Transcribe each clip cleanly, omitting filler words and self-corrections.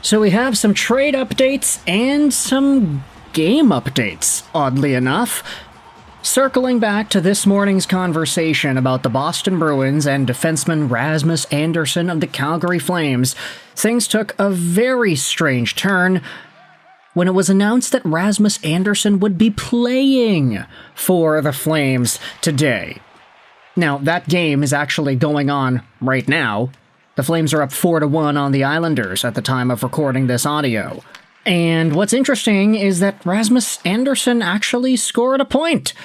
So we have some trade updates and some game updates, oddly enough. Circling back to this morning's conversation about the Boston Bruins and defenseman Rasmus Andersson of the Calgary Flames, things took a very strange turn when it was announced that Rasmus Andersson would be playing for the Flames today. Now, that game is actually going on right now. The Flames are up 4-1 on the Islanders at the time of recording this audio. And what's interesting is that Rasmus Andersson actually scored a point.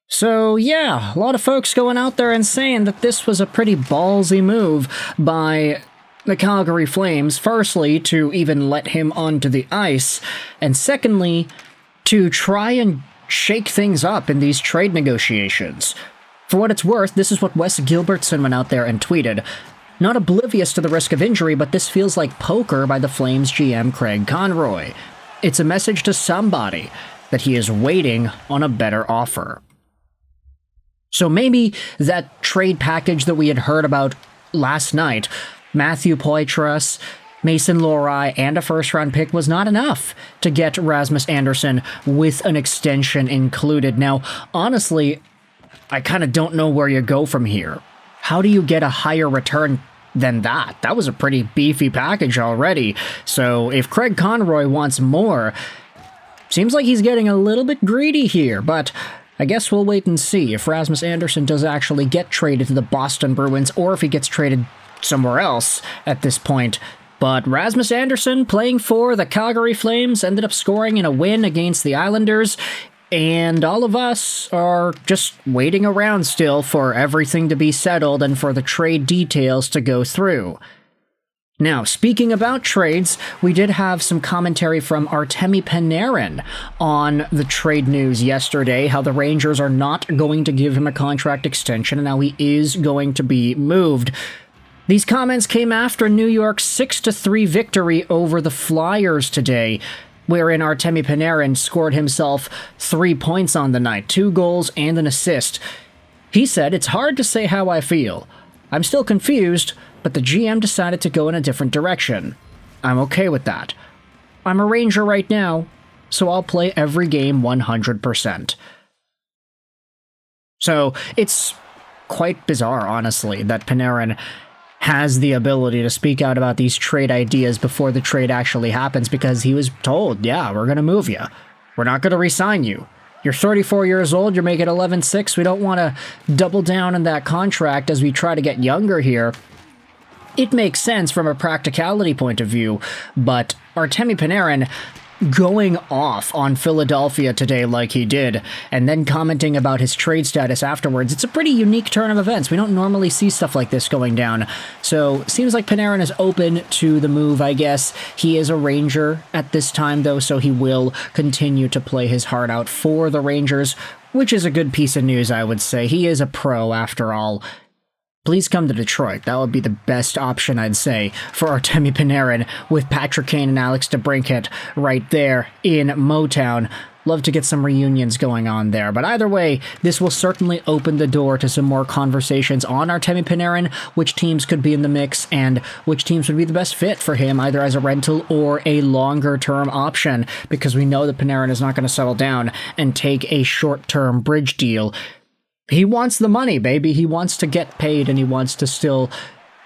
So yeah, a lot of folks going out there and saying that this was a pretty ballsy move by the Calgary Flames, firstly, to even let him onto the ice, and secondly, to try and shake things up in these trade negotiations. For what it's worth, this is what Wes Gilbertson went out there and tweeted. Not oblivious to the risk of injury, but this feels like poker by the Flames GM Craig Conroy. It's a message to somebody that he is waiting on a better offer. So maybe that trade package that we had heard about last night, Matthew Poitras, Mason Lohrei, and a first-round pick was not enough to get Rasmus Andersson with an extension included. Now, honestly, I kind of don't know where you go from here. How do you get a higher return than that? That was a pretty beefy package already. So if Craig Conroy wants more, seems like he's getting a little bit greedy here, but I guess we'll wait and see if Rasmus Andersson does actually get traded to the Boston Bruins or if he gets traded somewhere else at this point. But Rasmus Andersson, playing for the Calgary Flames, ended up scoring in a win against the Islanders. And all of us are just waiting around still for everything to be settled and for the trade details to go through. Now, speaking about trades, we did have some commentary from Artemi Panarin on the trade news yesterday, how the Rangers are not going to give him a contract extension and how he is going to be moved. These comments came after New York's 6-3 victory over the Flyers today, wherein Artemi Panarin scored himself 3 points on the night, 2 goals and an assist. He said, "It's hard to say how I feel. I'm still confused, but the GM decided to go in a different direction. I'm okay with that. I'm a Ranger right now, so I'll play every game 100%. So it's quite bizarre, honestly, that Panarin has the ability to speak out about these trade ideas before the trade actually happens, because he was told, yeah, we're going to move you. We're not going to re-sign you. You're 34 years old, you're making 11.6. We don't want to double down on that contract as we try to get younger here. It makes sense from a practicality point of view, but Artemi Panarin going off on Philadelphia today like he did, and then commenting about his trade status afterwards, it's a pretty unique turn of events. We don't normally see stuff like this going down. So, seems like Panarin is open to the move, I guess. He is a Ranger at this time, though, so he will continue to play his heart out for the Rangers, which is a good piece of news, I would say. He is a pro, after all. Please come to Detroit. That would be the best option, I'd say, for Artemi Panarin, with Patrick Kane and Alex DeBrincat right there in Motown. Love to get some reunions going on there. But either way, this will certainly open the door to some more conversations on Artemi Panarin, which teams could be in the mix, and which teams would be the best fit for him, either as a rental or a longer-term option, because we know that Panarin is not going to settle down and take a short-term bridge deal. He wants the money, baby. He wants to get paid, and he wants to still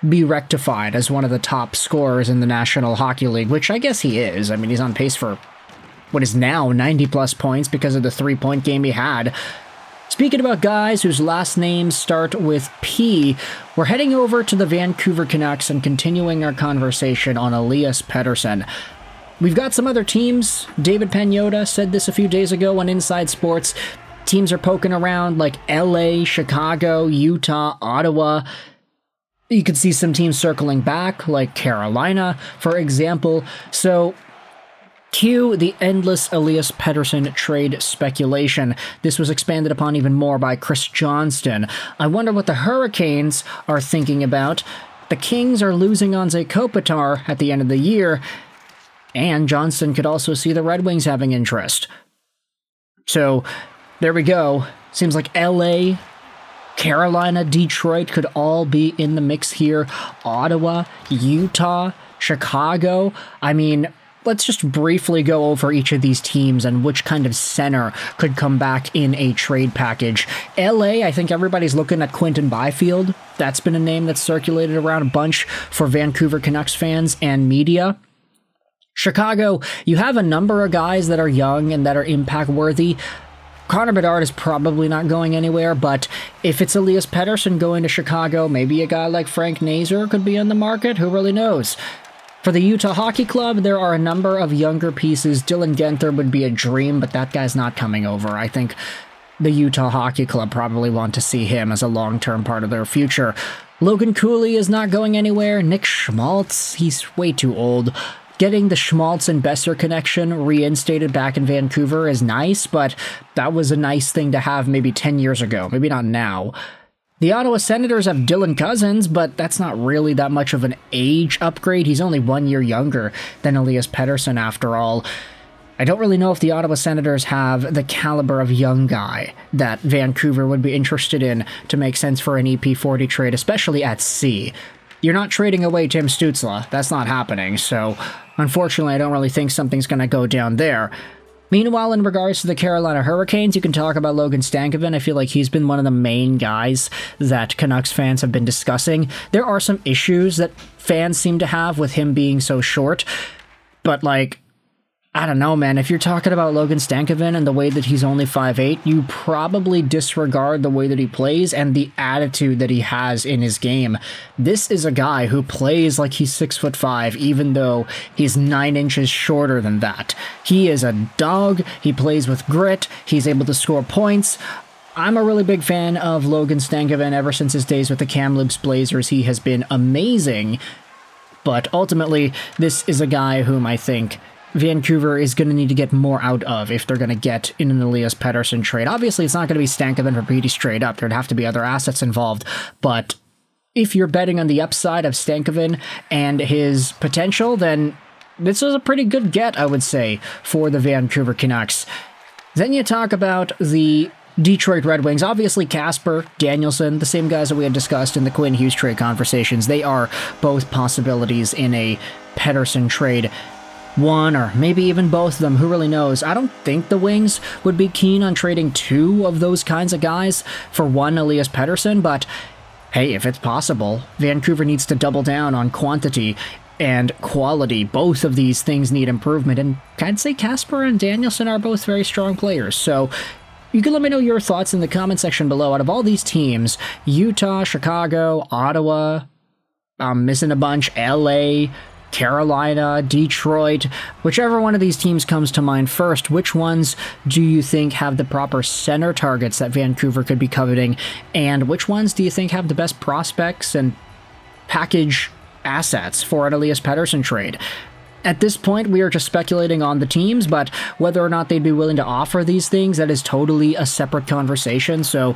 be rectified as one of the top scorers in the National Hockey League, which I guess he is. I mean, he's on pace for what is now 90-plus points because of the 3-point game he had. Speaking about guys whose last names start with P, we're heading over to the Vancouver Canucks and continuing our conversation on Elias Pettersson. We've got some other teams. David Pagnotta said this a few days ago on Inside Sports. Teams are poking around like LA, Chicago, Utah, Ottawa. You could see some teams circling back, like Carolina, for example. So, cue the endless Elias Pettersson trade speculation. This was expanded upon even more by Chris Johnston. I wonder what the Hurricanes are thinking about. The Kings are losing Anze Kopitar at the end of the year, and Johnston could also see the Red Wings having interest. So, there we go. Seems like LA, Carolina, Detroit could all be in the mix here. Ottawa, Utah, Chicago, I mean, let's just briefly go over each of these teams and which kind of center could come back in a trade package. LA, I think everybody's looking at Quinton Byfield. That's been a name that's circulated around a bunch for Vancouver Canucks fans and media. Chicago, you have a number of guys that are young and that are impact worthy. Connor Bedard is probably not going anywhere, but if it's Elias Pettersson going to Chicago, maybe a guy like Frank Nazar could be on the market. Who really knows? For the Utah Hockey Club, there are a number of younger pieces. Dylan Guenther would be a dream, but that guy's not coming over. I think the Utah Hockey Club probably want to see him as a long-term part of their future. Logan Cooley is not going anywhere. Nick Schmaltz, he's way too old. Getting the Schmaltz and Besser connection reinstated back in Vancouver is nice, but that was a nice thing to have maybe 10 years ago, maybe not now. The Ottawa Senators have Dylan Cousins, but that's not really that much of an age upgrade. He's only 1 year younger than Elias Pettersson after all. I don't really know if the Ottawa Senators have the caliber of young guy that Vancouver would be interested in to make sense for an EP40 trade, especially at C. You're not trading away Tim Stützle. That's not happening, so unfortunately I don't really think something's going to go down there. Meanwhile, in regards to the Carolina Hurricanes, you can talk about Logan Stankoven. I feel like he's been one of the main guys that Canucks fans have been discussing. There are some issues that fans seem to have with him being so short, but like, I don't know, man. If you're talking about Logan Stankoven and the way that he's only 5'8", you probably disregard the way that he plays and the attitude that he has in his game. This is a guy who plays like he's 6'5", even though he's 9 inches shorter than that. He is a dog. He plays with grit. He's able to score points. I'm a really big fan of Logan Stankoven. Ever since his days with the Kamloops Blazers, he has been amazing. But ultimately, this is a guy whom I think Vancouver is going to need to get more out of if they're going to get in an Elias Pettersson trade. Obviously, it's not going to be Stankoven for Brady straight up. There'd have to be other assets involved. But if you're betting on the upside of Stankoven and his potential, then this is a pretty good get, I would say, for the Vancouver Canucks. Then you talk about the Detroit Red Wings. Obviously, Casper, Danielson, the same guys that we had discussed in the Quinn Hughes trade conversations. They are both possibilities in a Pettersson trade. One or maybe even both of them, who really knows? I don't think the Wings would be keen on trading two of those kinds of guys for one Elias Pettersson, but hey, if it's possible, Vancouver needs to double down on quantity and quality. Both of these things need improvement, and I'd say Casper and Danielson are both very strong players, so you can let me know your thoughts in the comment section below. Out of all these teams, Utah, Chicago, Ottawa, I'm missing a bunch, LA, Carolina, Detroit, whichever one of these teams comes to mind first, which ones do you think have the proper center targets that Vancouver could be coveting, and which ones do you think have the best prospects and package assets for an Elias Pettersson trade? At this point, we are just speculating on the teams, but whether or not they'd be willing to offer these things, that is totally a separate conversation, so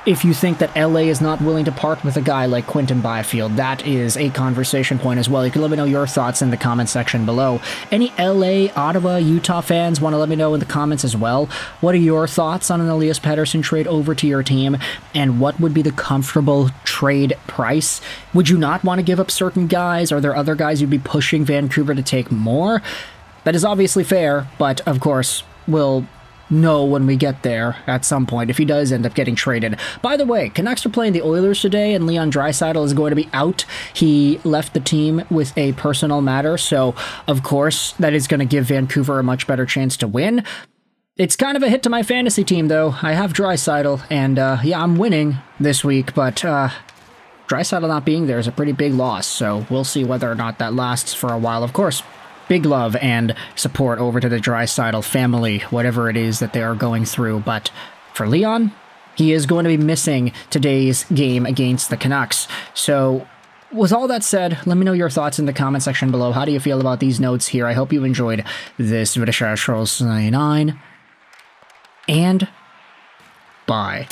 if you think that LA is not willing to part with a guy like Quinton Byfield, that is a conversation point as well. You can let me know your thoughts in the comment section below. Any LA, Ottawa, Utah fans want to let me know in the comments as well. What are your thoughts on an Elias Pettersson trade over to your team? And what would be the comfortable trade price? Would you not want to give up certain guys? Are there other guys you'd be pushing Vancouver to take more? That is obviously fair, but of course, we'll know when we get there at some point if he does end up getting traded. By the way, Canucks are playing the Oilers today, and Leon Draisaitl is going to be out. He left the team with a personal matter, so of course that is going to give Vancouver a much better chance to win. It's kind of a hit to my fantasy team, though. I have Draisaitl, and yeah, I'm winning this week, but Draisaitl not being there is a pretty big loss, so we'll see whether or not that lasts for a while. Of course, big love and support over to the Draisaitl family, whatever it is that they are going through. But for Leon, he is going to be missing today's game against the Canucks. So with all that said, let me know your thoughts in the comment section below. How do you feel about these notes here? I hope you enjoyed this video. And bye.